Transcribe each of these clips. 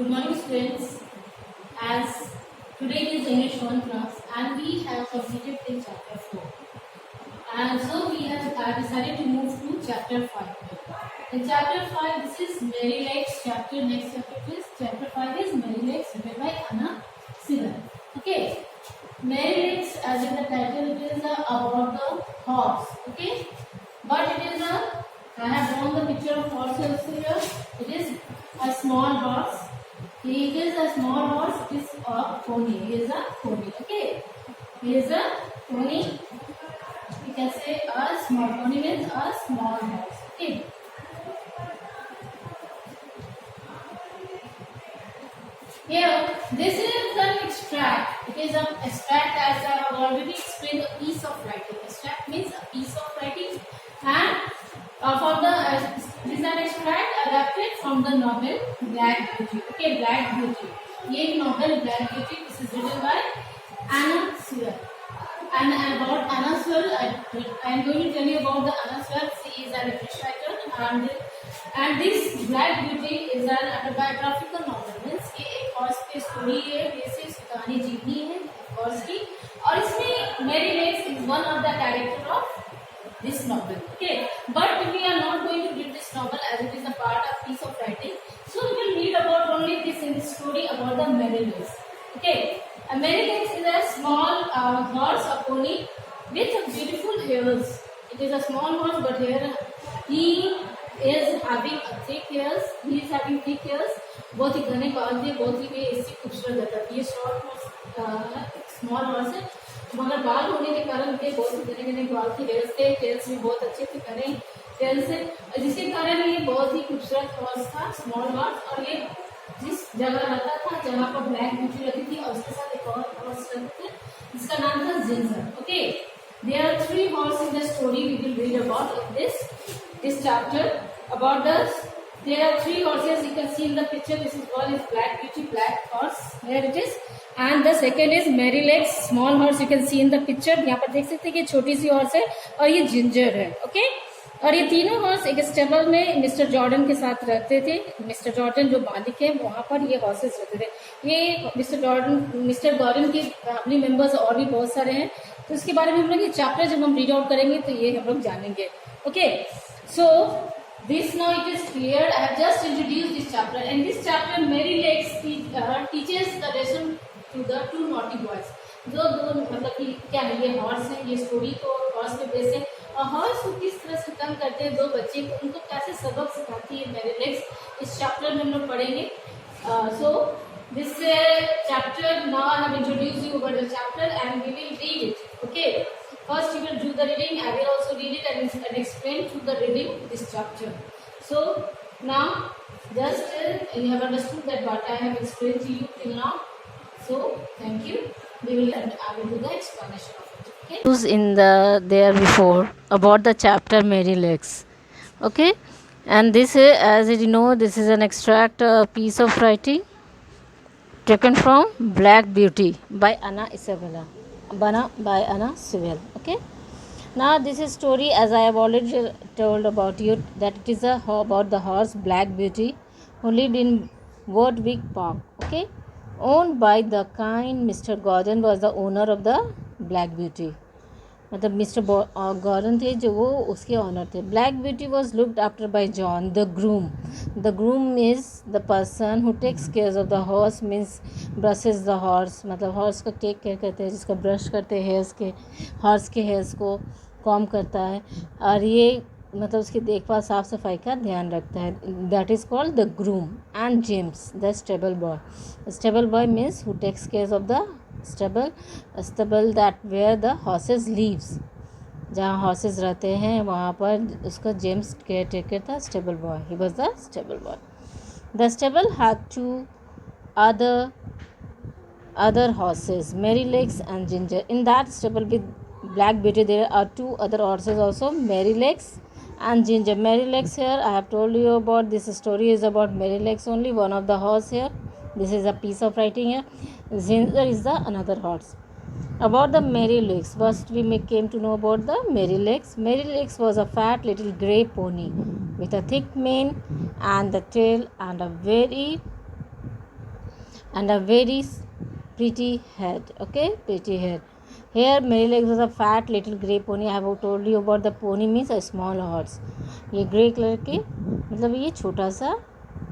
Good morning, students. As today is English 1 class and we have completed till chapter 4. And so we have decided to move to chapter 5. In chapter 5, this is Mary Lake's chapter. Next chapter is chapter 5 is Mary Lake's, written by Anna Sewell. Okay. Mary Lake's, as in the title, it is about the horse. Okay. But it is I have drawn the picture of horse also here. It is a small horse. He is a small horse. It is a pony. He is a pony. Okay. He is a pony. You can say a small pony means a small horse. Okay. Here, this is an extract. It is an extract, as I have already explained, a piece of writing. Extract means a piece of writing, and from the this is an extract adapted from the novel Black Beauty. Okay, Black Beauty. ये novel Black Beauty. This is written by Anna Sewell. And about Anna Sewell, I am going to tell you about the Anna Sewell. She is a British writer, and this Black Beauty is an autobiographical novel. Means ये एक horse की story है, basis कहानी जीवनी है horse की, और इसमें Merrylegs is one of the character of this novel. Okay, but we are not going to read this novel as it is a part of piece of writing. So we will read about only this in this story about the Mary Lake's. Okay, a Mary Lake's is a small horse, a pony with beautiful hairs. It is a small horse, but here he is having thick hairs. He is having thick hairs. बहुत ही घने बाल थे, बहुत ही इससे खूबसूरत लगता है. ये शॉर्ट हॉर्स, स्मॉल हॉर्स है, मगर बाल होने के कारण के बहुत घने घने बाल की हेयर्स थे. टेल्स भी बहुत अच्छे थे, घने टेल्स है, जिसके कारण ये बहुत ही खूबसूरत हॉर्स था, स्मॉल हॉर्स. और ये जिस जगह रहता था जहाँ पर ब्लैक ब्यूटी रहती थी, और उसके साथ एक और हॉर्स रहते थे जिसका नाम था Ginger. Okay, there are 3 horse in the story we will read about in this chapter. About this, there are 3 horses you can see in the picture. This is one is Black Beauty, black horse, here it is, and the second is Mary Lake's small horse. You can see in the picture. यहाँ पर देख सकते हैं कि छोटी sea horse है और ये जिंजर है. ओके, और ये तीनों हॉर्स एक स्टेबल में मिस्टर जॉर्डन के साथ रहते थे. मिस्टर जॉर्डन जो मालिक है वहाँ पर ये हॉर्सेस रहते थे. ये मिस्टर गॉर्डन के फैमिली मेंबर्स और भी बहुत सारे हैं, तो इसके बारे में हम लोग ये चैप्टर जब हम रीड आउट करेंगे तो ये हम लोग जानेंगे. Okay, so this now it is clear. I have just introduced this chapter. In this chapter, Mary Lakes teaches the lesson to the 2 naughty boys. जो दो मतलब कि क्या है, ये हॉर्स है, ये स्टोरी को हॉर्स पे बेस है, और हॉर्स को किस तरह से तंग करते हैं 2 बच्चे को, उनको कैसे सबक सिखाती है मेरी लेक्स, इस चैप्टर में हम लोग पढ़ेंगे. So this chapter now I have introduced you about the chapter and we will read it. Okay, first you will do the reading. I will also read it and explain through the reading this chapter. So now just you have understood that what I have explained to you till now. So thank you. I will do the explanation of it. Okay. Who's in there before about the chapter Mary Lakes. Okay, and this is, as you know, this is an extract piece of writing taken from Black Beauty by Anna Sewell. Okay, now this is story, as I have already told about you, that it is about the horse Black Beauty who lived in Woodwick Park. Okay, owned by the kind Mr. Gordon was the owner of the Black Beauty. मतलब Mister Gordon थे जो वो उसके owner थे. Black Beauty was looked after by John the groom. The groom is the person who takes care of the horse, means brushes the horse, मतलब horse का take care करते हैं, जिसका ब्रश करते हैं हॉर्स के हेयर्स को कॉम करता है, और ये मतलब उसकी देखभाल साफ सफाई का ध्यान रखता है. That is called the groom. And James the stable boy. Stable boy means who takes care of the stable that where the horses lives, जहाँ हॉर्सेस रहते हैं वहाँ पर उसका जेम्स केयर टेकर था. Stable boy, he was the stable boy. The stable had 2 other horses, Mary Lakes and Ginger. In that stable with Black Beauty there are 2 other horses also, Mary Lakes and Ginger. Mary Lakes, here I have told you about, this story is about Mary Lakes only, one of the horse here. This is a piece of writing here. Ginger is the another horse. About the Mary Lakes, first we came to know about the Mary Lakes. Mary Lakes was a fat little grey pony with a thick mane and the tail and a very and a very pretty head. Okay, pretty head. Here Mary Legs was a fat little grey pony. I have told you about the pony means a small horse. ये grey colour के मतलब ये छोटा सा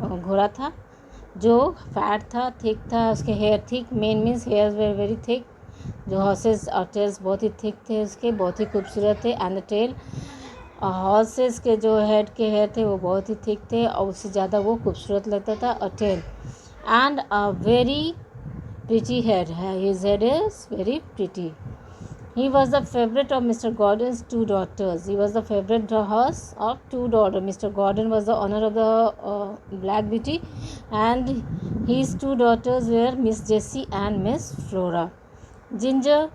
घोड़ा था जो fat था, थिक था, उसके hair thick, mane means hairs were very thick. जो हॉर्सेस और टेल्स बहुत ही थिक थे उसके, बहुत ही खूबसूरत थे. एंड द टेल हॉर्सेस के जो हेड के हेयर थे वो बहुत ही थिक थे और उससे ज़्यादा वो खूबसूरत लगता था. और tail and a very pretty head. His head is very pretty. He was the favorite of Mr. Gordon's two daughters. He was the favorite horse of two daughters. Mr. Gordon was the owner of the Black Beauty, and his two daughters were Miss Jessie and Miss Flora. Ginger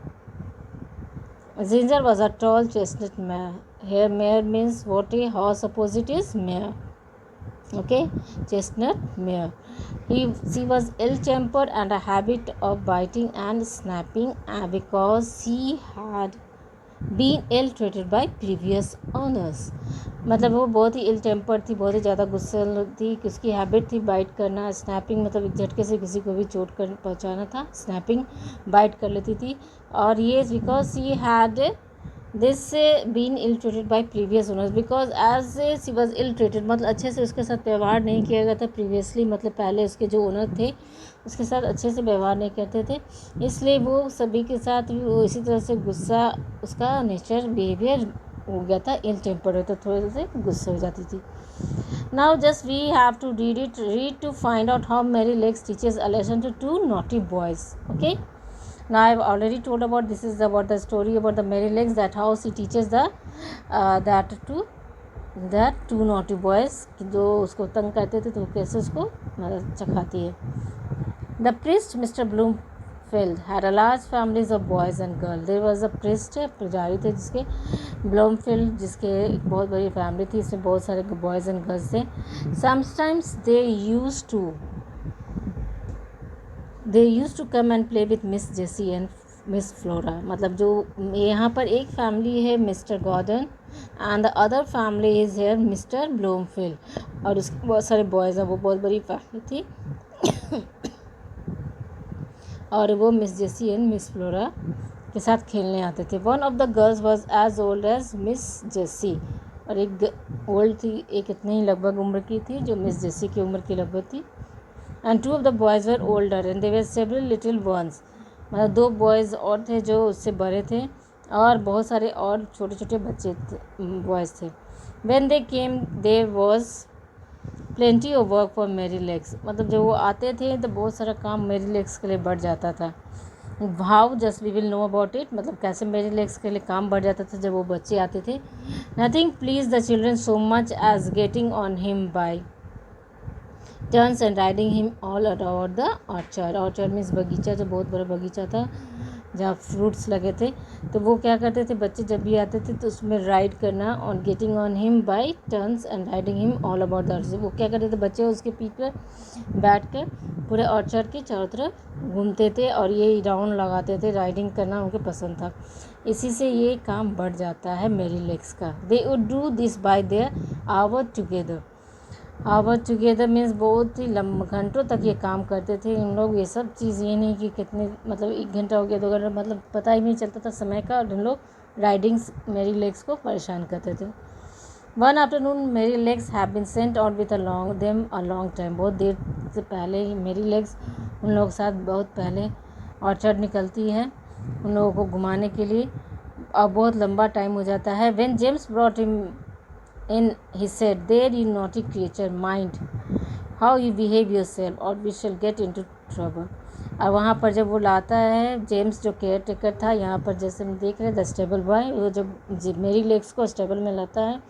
was a tall chestnut mare. Here mare means what a horse opposite is mare. Okay, chestnut mare. She was ill-tempered and a habit of biting and snapping because she had been ill-treated by previous owners. मतलब वो बहुत ही इल temper थी, बहुत ही ज़्यादा गुस्से थी. उसकी habit थी बाइट करना. स्नैपिंग मतलब एक झटके से किसी को भी चोट कर पहुँचाना था. स्नैपिंग बाइट कर लेती थी. और ये because she had this been ill treated by previous owners. Because as she was ill treated मतलब अच्छे से उसके साथ व्यवहार नहीं किया गया था प्रीवियसली, मतलब पहले उसके जो ओनर थे उसके साथ अच्छे से व्यवहार नहीं करते थे, इसलिए वो सभी के साथ वो इसी तरह से गुस्सा, उसका नेचर बिहेवियर हो गया था, इल टेम्पर्ड होता, थोड़े से गुस्से हो जाती थी. Now just we have to read to find out how Merrylegs teaches a lesson to two naughty boys. Okay, now I have already told about this is about the story about the Mary Legs, that how she teaches the that two naughty boys जो उसको तंग करते थे तो कैसे उसको चखाती है. The priest Mr. Bloomfield had a large families of boys and girls. There was a priest, पुजारी थे जिसके Bloomfield, जिसके एक बहुत बड़ी फैमिली थी, इसमें बहुत सारे बॉयज़ एंड गर्ल्स थे. Sometimes they used to come and play with Miss Jessie and Miss Flora. मतलब जो यहाँ पर एक फैमिली है Mister Gordon and the other family is here Mister Bloomfield, और उसके बहुत सारे बॉयज़ हैं. वो बहुत बड़ी फैमिली थी और वो miss Jessie and miss Flora के साथ खेलने आते थे. One of the girls was as old as miss Jessie, और एक ओल्ड थी, एक इतनी ही लगभग उम्र की थी जो मिस जेसी की उम्र की लगभग थी. And two of the boys were older and they were several little ones. मतलब दो बॉयज़ और थे जो उससे बड़े थे और बहुत सारे और छोटे छोटे बच्चे थे, बॉयज़ थे. When they came there was plenty of work for Merrylegs. मतलब जब वो आते थे तो बहुत सारा काम मेरी लेग्स के लिए बढ़ जाता था. How just we will know about it. मतलब कैसे मेरी लेग्स के लिए काम बढ़ जाता था जब वो बच्चे आते थे. Nothing please the children so much as getting on him by turns and riding him all around the orchard. Orchard means बगीचा, जो बहुत बड़ा बगीचा था जहाँ फ्रूट्स लगे थे. तो वो क्या करते थे, बच्चे जब भी आते थे तो उसमें राइड करना, on getting on him by turns and riding him all about the orchard. वो क्या करते थे, बच्चे उसके पीठ पर बैठ कर पूरे ऑर्चर्ड के चारों तरफ घूमते थे और ये राउंड लगाते थे. राइडिंग करना उनको पसंद था, इसी से ये काम बढ़ जाता है मेरी लेग्स का. They would do this by their hour together. Hour together means बहुत ही घंटों तक ये काम करते थे इन लोग. ये सब चीज़ ये नहीं कि कितने मतलब 1 घंटा हो गया 2 घंटा, मतलब पता ही नहीं चलता था समय का. और इन लोग राइडिंग्स मेरी लेग्स को परेशान करते थे. One afternoon Merrylegs have been sent out with a long time. बहुत देर से पहले ही मेरी लेग्स उन लोगों के साथ बहुत पहले ऑर्चर्ड निकलती है उन लोगों को घुमाने के लिए, और बहुत लंबा टाइम हो जाता है. When James brought him in he said, there you naughty creature, mind how you behave yourself or we shall get into trouble. और वहाँ पर जब वो लाता है जेम्स, जो केयर टेकर था, यहाँ पर जैसे हम देख रहे हैं द स्टेबल बॉय, वो जब मेरी लेग्स को स्टेबल में लाता है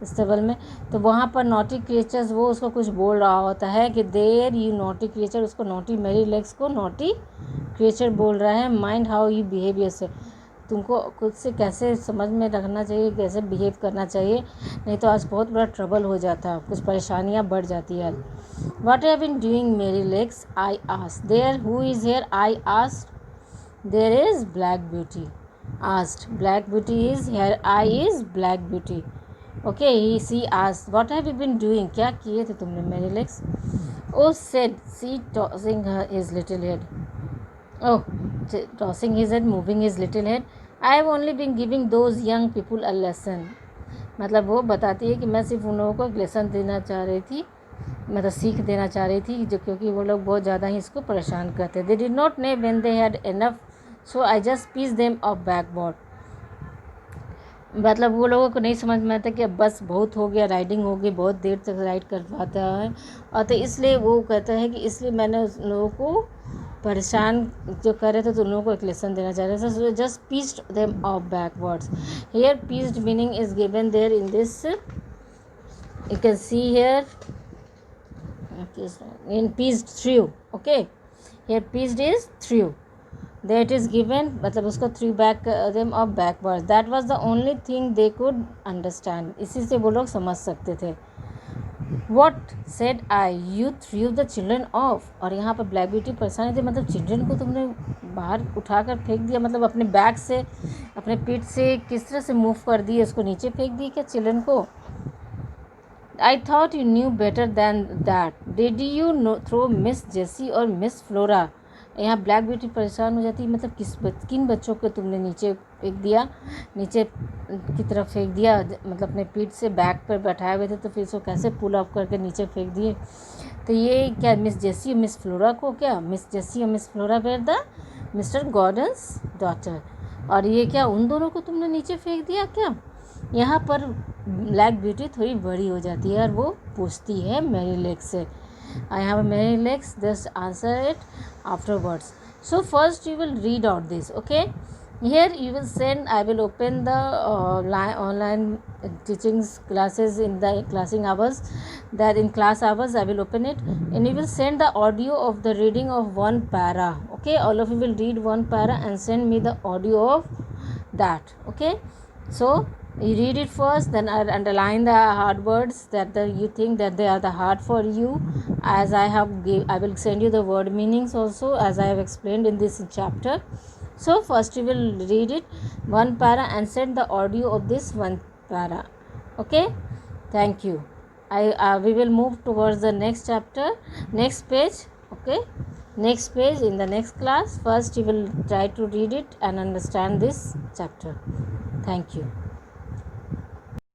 स्टेबल में, तो वहाँ पर नॉटी क्रिएचर्स वो उसको कुछ बोल रहा होता है कि देयर यू नॉटी क्रिएचर. उसको नॉटी मेरी लेग्स को नॉटी क्रिएचर बोल रहा है. Mind how you behave yourself. तुमको खुद से कैसे समझ में रखना चाहिए, कैसे बिहेव करना चाहिए, नहीं तो आज बहुत बड़ा ट्रबल हो जाता, कुछ परेशानियां बढ़ जाती है. What have been doing Merrylegs I asked. There who is here I asked. There is Black Beauty asked. Black Beauty is here I is Black Beauty. Okay, he she asked what have you been doing. क्या किए थे तुमने Merrylegs. Oh, said she, tossing his little head. Oh, tossing his head, moving his little head. I have only been giving those young people a lesson. मतलब वो बताती है कि मैं सिर्फ उन लोगों को एक लेसन देना चाह रही थी, मतलब सीख देना चाह रही थी, जो क्योंकि वो लोग बहुत ज़्यादा ही इसको परेशान करते. They did not know when they had enough, so I just pieced them off backboard. मतलब वो लोगों को नहीं समझ में आता कि अब बस बहुत हो गया, राइडिंग हो गई, बहुत देर तक राइड कर पाता है, और तो इसलिए वो कहता है कि इसलिए मैंने उस लोगों को परेशान जो कर रहे थे तो उन लोगों को एक लेसन देना चाह रहे थे. So just pieced them off backwards. Here pieced meaning is given there in this, you can see here in pieced through. Okay, here pieced is through, that is given मतलब उसको threw back them of backwards. That was the only thing they could understand. इसी से वो लोग समझ सकते थे. What said I? You threw the children off. और यहाँ पर ब्लैक ब्यूटी परेशान थी, मतलब चिल्ड्रन को तुमने बाहर उठाकर फेंक दिया, मतलब अपने बैग से, अपने पीठ से किस तरह से मूव कर दिए, उसको नीचे फेंक दिए क्या चिल्ड्रन को. I thought you knew better than that. Did you throw Miss Jessie और Miss Flora? यहाँ ब्लैक ब्यूटी परेशान हो जाती है, मतलब किन बच्चों को तुमने नीचे फेंक दिया, नीचे की तरफ फेंक दिया, मतलब अपने पीठ से बैक पर बैठाए हुए थे तो फिर इसको कैसे पुल अप करके नीचे फेंक दिए. तो ये क्या मिस जेसी और मिस फ्लोरा को, क्या मिस जेसी और Miss Flora were the Mister Gordon's daughter, और ये क्या उन दोनों को तुमने नीचे फेंक दिया क्या. यहाँ पर ब्लैक ब्यूटी थोड़ी बड़ी हो जाती है और वो पूछती है मेरी लेग्स से. आई हैव मेरी legs, just answer it afterwards. So first you will read out this. Okay, here you will send, I will open the online teaching classes in the classing hours, that in class hours I will open it, and you will send the audio of the reading of one para. Okay, all of you will read one para and send me the audio of that. Okay, so you read it first, then I'll underline the hard words that you think that they are the hard for you, as I will send you the word meanings also, as I have explained in this chapter. So first you will read it one para and send the audio of this one para. Okay, thank you. We will move towards the next chapter, next page. Okay, next page in the next class. First you will try to read it and understand this chapter. Thank you.